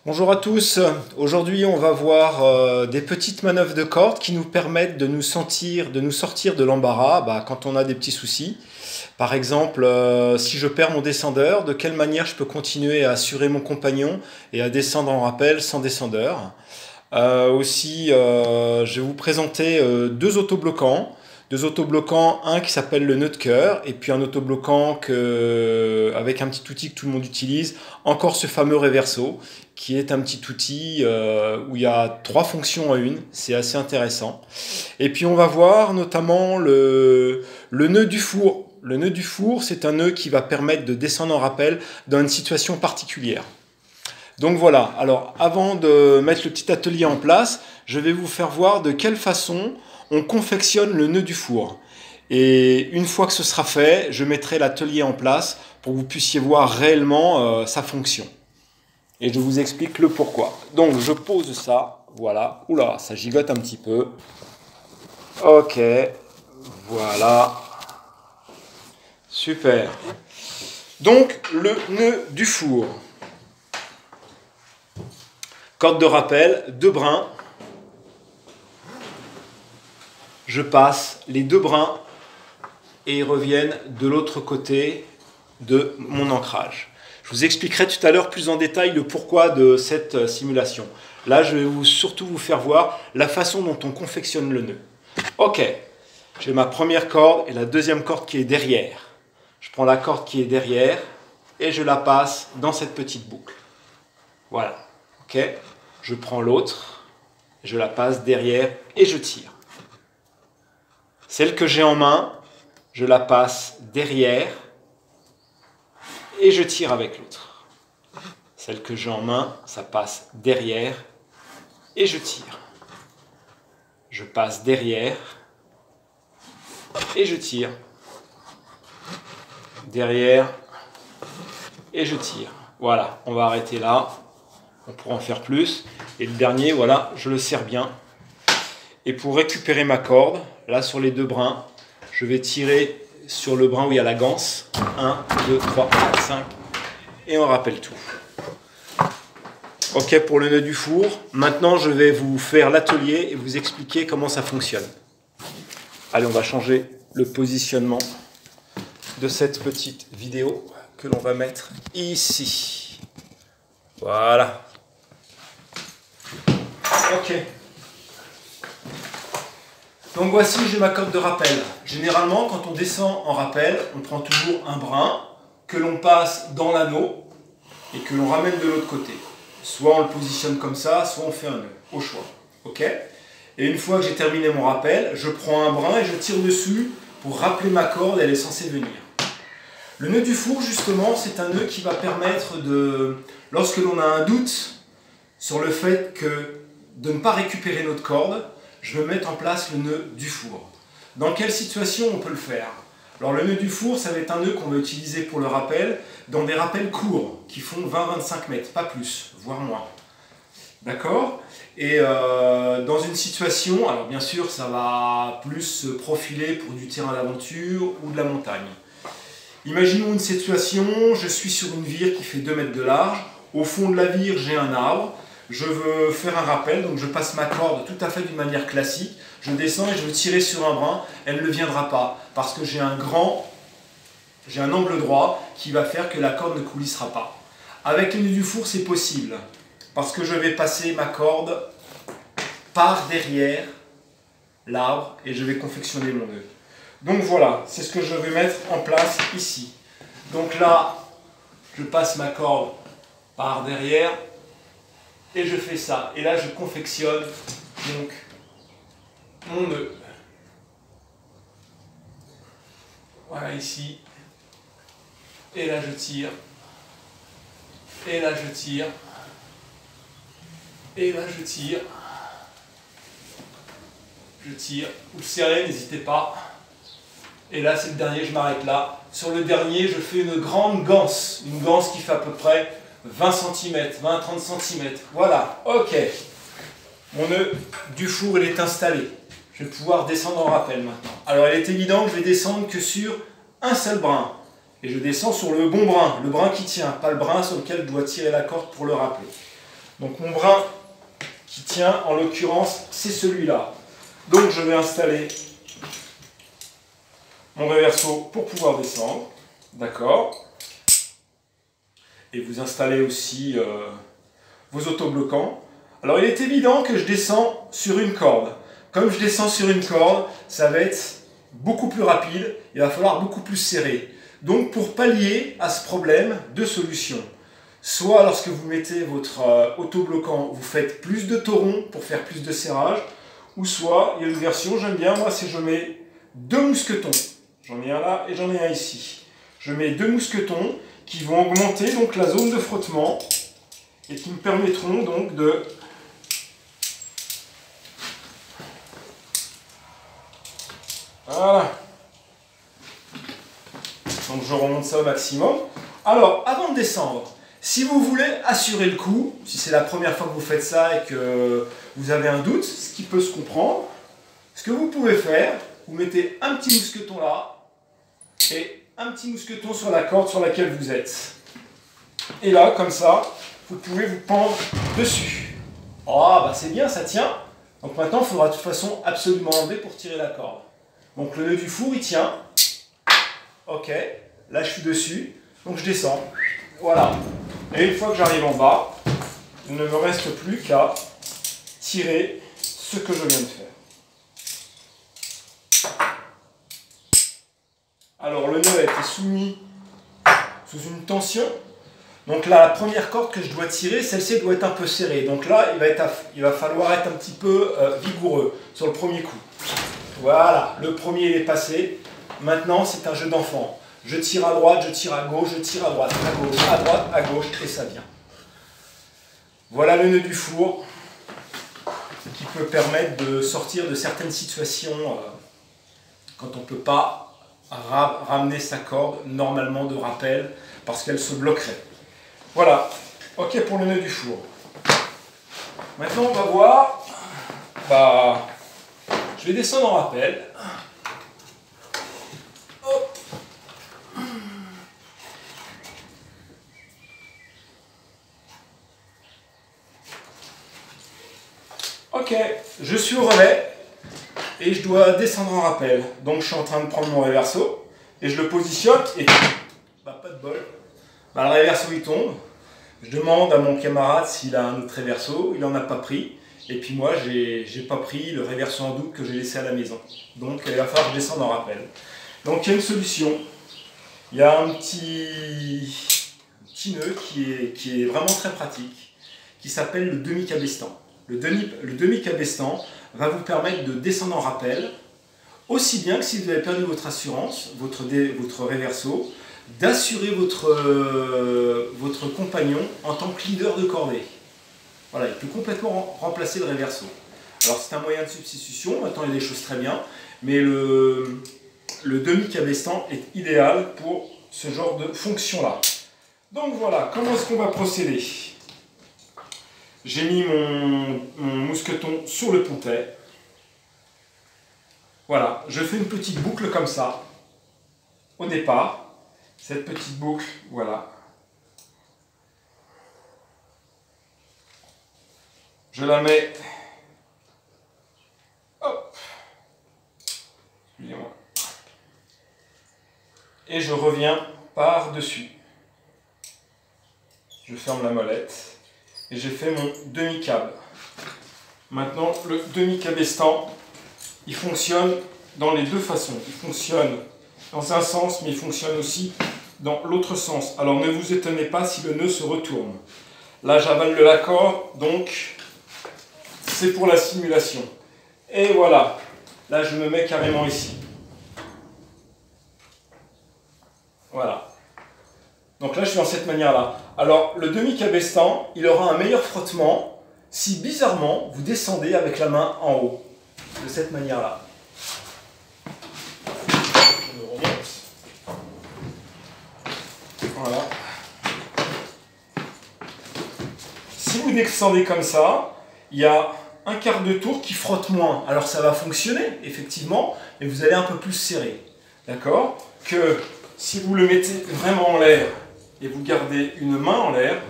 Bonjour à tous, aujourd'hui on va voir des petites manœuvres de corde qui nous permettent de nous sortir de l'embarras quand on a des petits soucis. Par exemple, si je perds mon descendeur, de quelle manière je peux continuer à assurer mon compagnon et à descendre en rappel sans descendeur. Je vais vous présenter deux autobloquants, un qui s'appelle le nœud de cœur et puis un autobloquant avec un petit outil que tout le monde utilise, encore ce fameux reverso, qui est un petit outil où il y a trois fonctions en une, c'est assez intéressant. Et puis on va voir notamment le nœud du four. Le nœud du four, c'est un nœud qui va permettre de descendre en rappel dans une situation particulière. Donc voilà, alors avant de mettre le petit atelier en place, je vais vous faire voir de quelle façon on confectionne le nœud du four. Et une fois que ce sera fait, je mettrai l'atelier en place pour que vous puissiez voir réellement sa fonction. Et je vous explique le pourquoi. Donc je pose ça, voilà. Oula, ça gigote un petit peu. Ok, voilà. Super. Donc le nœud du four. Corde de rappel, 2 brins. Je passe les 2 brins et ils reviennent de l'autre côté de mon ancrage. Je vous expliquerai tout à l'heure plus en détail le pourquoi de cette simulation. Là, je vais surtout vous faire voir la façon dont on confectionne le nœud. Ok, j'ai ma première corde et la deuxième corde qui est derrière. Je prends la corde qui est derrière et je la passe dans cette petite boucle. Voilà, ok. Je prends l'autre, je la passe derrière et je tire. Celle que j'ai en main, je la passe derrière et je tire avec l'autre. Celle que j'ai en main, ça passe derrière et je tire. Je passe derrière et je tire. Derrière et je tire. Voilà, on va arrêter là. On pourra en faire plus. Et le dernier, voilà, je le serre bien. Et pour récupérer ma corde, là sur les 2 brins, je vais tirer sur le brin où il y a la ganse. 1, 2, 3, 4, 5. Et on rappelle tout. Ok pour le nœud du four. Maintenant, je vais vous faire l'atelier et vous expliquer comment ça fonctionne. Allez, on va changer le positionnement de cette petite vidéo que l'on va mettre ici. Voilà. Ok. Donc voici, j'ai ma corde de rappel. Généralement, quand on descend en rappel, on prend toujours un brin que l'on passe dans l'anneau et que l'on ramène de l'autre côté. Soit on le positionne comme ça, soit on fait un nœud, au choix. Ok. Et une fois que j'ai terminé mon rappel, je prends un brin et je tire dessus pour rappeler ma corde, elle est censée venir. Le nœud du four, justement, c'est un nœud qui va permettre de, lorsque l'on a un doute sur le fait de ne pas récupérer notre corde, je vais mettre en place le nœud du four. Dans quelle situation on peut le faire? Alors le nœud du four, ça va être un nœud qu'on va utiliser pour le rappel, dans des rappels courts, qui font 20-25 mètres, pas plus, voire moins. D'accord? Et dans une situation, alors bien sûr ça va plus se profiler pour du terrain d'aventure ou de la montagne. Imaginons une situation, je suis sur une vire qui fait 2 mètres de large, au fond de la vire j'ai un arbre, je veux faire un rappel, donc je passe ma corde tout à fait d'une manière classique, je descends et je veux tirer sur un brin, elle ne viendra pas, parce que j'ai un angle droit qui va faire que la corde ne coulissera pas. Avec le nœud du four c'est possible, parce que je vais passer ma corde par derrière l'arbre et je vais confectionner mon nœud. Donc voilà, c'est ce que je vais mettre en place ici. Donc là, je passe ma corde par derrière et je fais ça. Et là, je confectionne donc mon nœud. Voilà ici. Et là, je tire. Et là, je tire. Et là, je tire. Je tire. Vous serrez, n'hésitez pas. Et là, c'est le dernier, je m'arrête là. Sur le dernier, je fais une grande ganse. Une ganse qui fait à peu près 20 cm, 20-30 cm. Voilà, ok. Mon nœud du four, il est installé. Je vais pouvoir descendre en rappel maintenant. Alors, il est évident que je vais descendre que sur un seul brin. Et je descends sur le bon brin, le brin qui tient, pas le brin sur lequel je dois tirer la corde pour le rappeler. Donc mon brin qui tient, en l'occurrence, c'est celui-là. Donc je vais installer mon réverso pour pouvoir descendre. D'accord. Et vous installez aussi vos autobloquants. Alors il est évident que je descends sur une corde. Comme je descends sur une corde, ça va être beaucoup plus rapide, il va falloir beaucoup plus serrer. Donc pour pallier à ce problème, deux solutions. Soit lorsque vous mettez votre autobloquant, vous faites plus de torons pour faire plus de serrage, ou soit, il y a une version, j'aime bien, moi, c'est je mets deux mousquetons. J'en ai un là et j'en ai un ici. Je mets deux mousquetons qui vont augmenter donc la zone de frottement et qui me permettront donc de voilà. Donc je remonte ça au maximum. Alors, avant de descendre, si vous voulez assurer le coup, si c'est la première fois que vous faites ça et que vous avez un doute, ce qui peut se comprendre, ce que vous pouvez faire, vous mettez un petit mousqueton là et un petit mousqueton sur la corde sur laquelle vous êtes. Et là, comme ça, vous pouvez vous pendre dessus. Ah, bah c'est bien, ça tient. Donc maintenant, il faudra de toute façon absolument enlever pour tirer la corde. Donc le nœud du four, il tient. Ok, là je suis dessus, donc je descends. Voilà. Et une fois que j'arrive en bas, il ne me reste plus qu'à tirer ce que je viens de faire. Alors le nœud a été soumis sous une tension. Donc là, la première corde que je dois tirer, celle-ci doit être un peu serrée. Donc là, il va falloir être un petit peu vigoureux sur le premier coup. Voilà, le premier il est passé. Maintenant, c'est un jeu d'enfant. Je tire à droite, je tire à gauche, je tire à droite, à gauche, à droite, à gauche, et ça vient. Voilà le nœud du four qui peut permettre de sortir de certaines situations quand on ne peut pas ramener sa corde normalement de rappel parce qu'elle se bloquerait. Voilà, ok pour le nœud du four. Maintenant on va voir, je vais descendre en rappel. Hop. Ok, je suis au relais et je dois descendre en rappel. Donc je suis en train de prendre mon réverso et je le positionne et pas de bol. Le réverso il tombe. Je demande à mon camarade s'il a un autre réverso, il n'en a pas pris. Et puis moi, j'ai pas pris le réverso en double que j'ai laissé à la maison. Donc il va falloir que je descende en rappel. Donc il y a une solution. Il y a un petit nœud qui est vraiment très pratique, qui s'appelle le demi-cabestan. Le demi-cabestan va vous permettre de descendre en rappel, aussi bien que si vous avez perdu votre assurance, votre réverso, d'assurer votre compagnon en tant que leader de cordée. Voilà, il peut complètement remplacer le réverso. Alors c'est un moyen de substitution, maintenant il y a des choses très bien, mais le demi-cabestan est idéal pour ce genre de fonction-là. Donc voilà, comment est-ce qu'on va procéder? J'ai mis mon mousqueton sur le pontet. Voilà, je fais une petite boucle comme ça, au départ. Cette petite boucle, voilà. Je la mets, hop, excusez-moi, et je reviens par-dessus. Je ferme la molette et j'ai fait mon demi-cab. Maintenant, le demi-cabestan, il fonctionne dans les deux façons. Il fonctionne dans un sens, mais il fonctionne aussi dans l'autre sens. Alors ne vous étonnez pas si le nœud se retourne. Là, j'avale le raccord, donc c'est pour la simulation. Et voilà, là je me mets carrément ici. Voilà. Donc là je suis dans cette manière-là. Alors le demi-cabestan, il aura un meilleur frottement si bizarrement vous descendez avec la main en haut. De cette manière-là. Je me remonte. Voilà. Si vous descendez comme ça, il y a un quart de tour qui frotte moins. Alors ça va fonctionner, effectivement, mais vous allez un peu plus serrer. D'accord? Que si vous le mettez vraiment en l'air et vous gardez une main en l'air,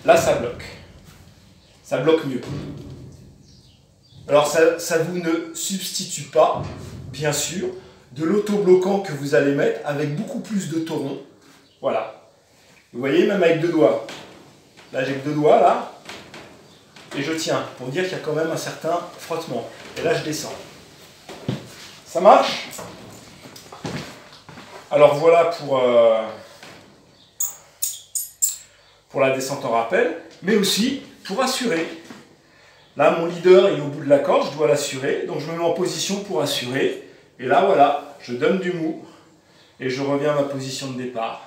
là ça bloque. Ça bloque mieux. Alors ça vous ne substitue pas, bien sûr, de l'autobloquant que vous allez mettre avec beaucoup plus de torons. Voilà. Vous voyez, même avec 2 doigts. Là, j'ai que 2 doigts, là. Et je tiens, pour dire qu'il y a quand même un certain frottement. Et là, je descends. Ça marche? Alors voilà pour la descente en rappel, mais aussi pour assurer. Là, mon leader est au bout de la corde, je dois l'assurer, donc je me mets en position pour assurer. Et là, voilà, je donne du mou et je reviens à ma position de départ.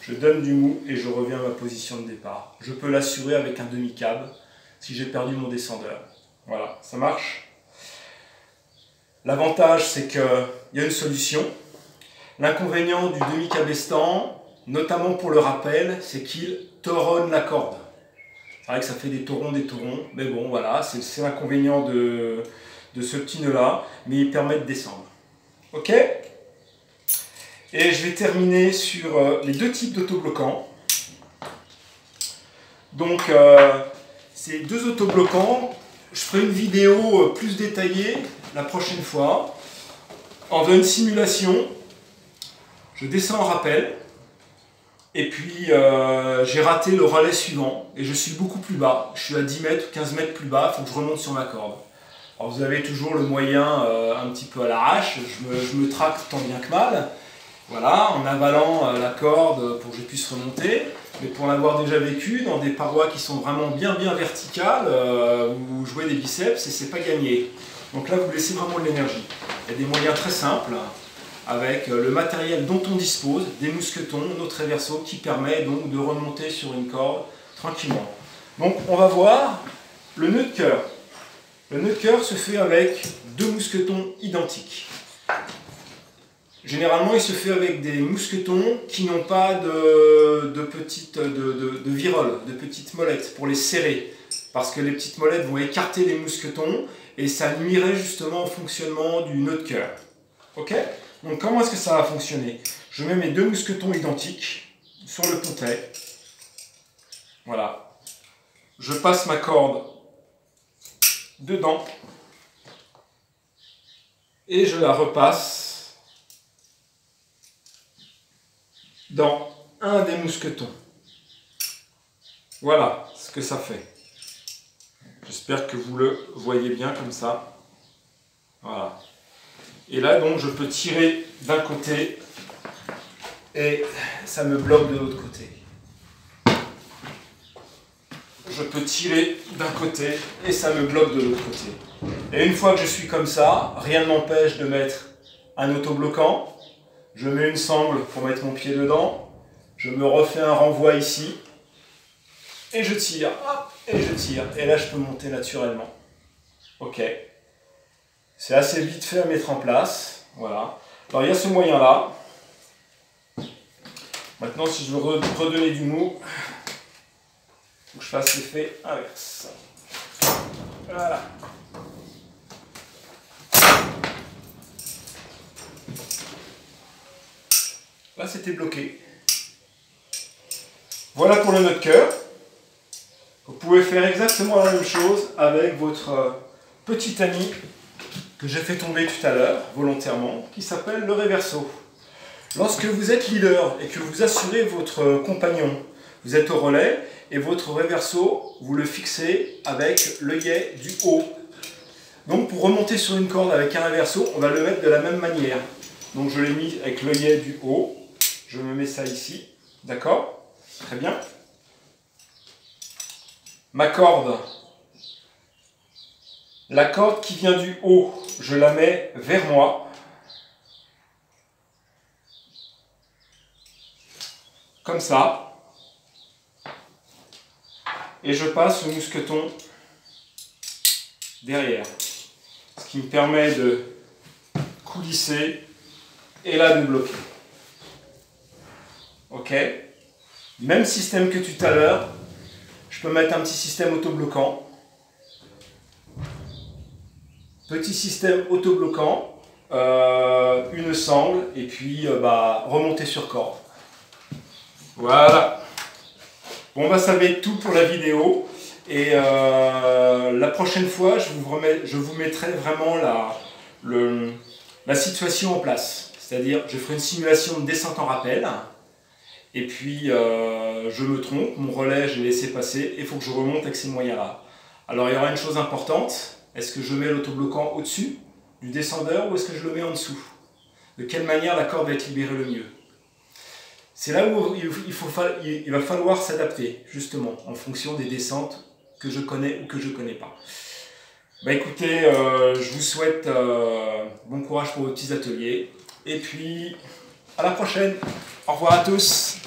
Je donne du mou et je reviens à ma position de départ. Je peux l'assurer avec un demi-cab si j'ai perdu mon descendeur. Voilà, ça marche. L'avantage, c'est qu'il y a une solution. L'inconvénient du demi-cabestan, notamment pour le rappel, c'est qu'il toronne la corde. C'est vrai que ça fait des torons, mais bon, voilà, c'est l'inconvénient de ce petit nœud-là, mais il permet de descendre. Ok? Et je vais terminer sur les 2 types d'autobloquants. Donc, ces 2 autobloquants, je ferai une vidéo plus détaillée la prochaine fois. En faisant une simulation, je descends en rappel, et puis j'ai raté le relais suivant, et je suis beaucoup plus bas. Je suis à 10 mètres ou 15 mètres plus bas, il faut que je remonte sur ma corde. Alors vous avez toujours le moyen un petit peu à l'arrache, je me traque tant bien que mal. Voilà, en avalant la corde pour que je puisse remonter. Mais pour l'avoir déjà vécu, dans des parois qui sont vraiment bien verticales, vous jouez des biceps et c'est pas gagné. Donc là, vous laissez vraiment de l'énergie. Il y a des moyens très simples, avec le matériel dont on dispose, des mousquetons, notre réverso, qui permet donc de remonter sur une corde tranquillement. Donc on va voir le nœud de cœur. Le nœud de cœur se fait avec 2 mousquetons identiques. Généralement, il se fait avec des mousquetons qui n'ont pas de virole, de petites molettes pour les serrer. Parce que les petites molettes vont écarter les mousquetons et ça nuirait justement au fonctionnement du nœud de cœur. Ok? Donc comment est-ce que ça va fonctionner? Je mets mes 2 mousquetons identiques sur le pontet. Voilà. Je passe ma corde dedans et je la repasse dans un des mousquetons. Voilà ce que ça fait. J'espère que vous le voyez bien comme ça. Voilà. Et là donc je peux tirer d'un côté et ça me bloque de l'autre côté. Je peux tirer d'un côté et ça me bloque de l'autre côté. Et une fois que je suis comme ça, rien ne m'empêche de mettre un autobloquant. Je mets une sangle pour mettre mon pied dedans. Je me refais un renvoi ici. Et je tire. Hop, et je tire. Et là, je peux monter naturellement. Ok. C'est assez vite fait à mettre en place. Voilà. Alors, il y a ce moyen-là. Maintenant, si je veux redonner du mou, il faut que je fasse l'effet inverse. Voilà. Là, c'était bloqué. Voilà pour le nœud de cœur. Vous pouvez faire exactement la même chose avec votre petit ami que j'ai fait tomber tout à l'heure, volontairement, qui s'appelle le réverso. Lorsque vous êtes leader et que vous assurez votre compagnon, vous êtes au relais et votre réverso, vous le fixez avec l'œillet du haut. Donc pour remonter sur une corde avec un réverso, on va le mettre de la même manière. Donc je l'ai mis avec l'œillet du haut. Je me mets ça ici, d'accord? Très bien. Ma corde, la corde qui vient du haut, je la mets vers moi. Comme ça. Et je passe le mousqueton derrière. Ce qui me permet de coulisser et là de bloquer. Ok? Même système que tout à l'heure. Je peux mettre un petit système autobloquant. Petit système autobloquant. Une sangle et puis remonter sur corde. Voilà. Bon, ça va être tout pour la vidéo. Et la prochaine fois, je vous mettrai vraiment la situation en place. C'est-à-dire, je ferai une simulation de descente en rappel. Et puis, je me trompe, mon relais, je l'ai laissé passer, il faut que je remonte avec ces moyens-là. Alors, il y aura une chose importante, est-ce que je mets l'autobloquant au-dessus du descendeur ou est-ce que je le mets en dessous? De quelle manière la corde va être libérée le mieux? C'est là où il va falloir s'adapter, justement, en fonction des descentes que je connais ou que je ne connais pas. Bah écoutez, je vous souhaite bon courage pour vos petits ateliers, et puis à la prochaine. Au revoir à tous.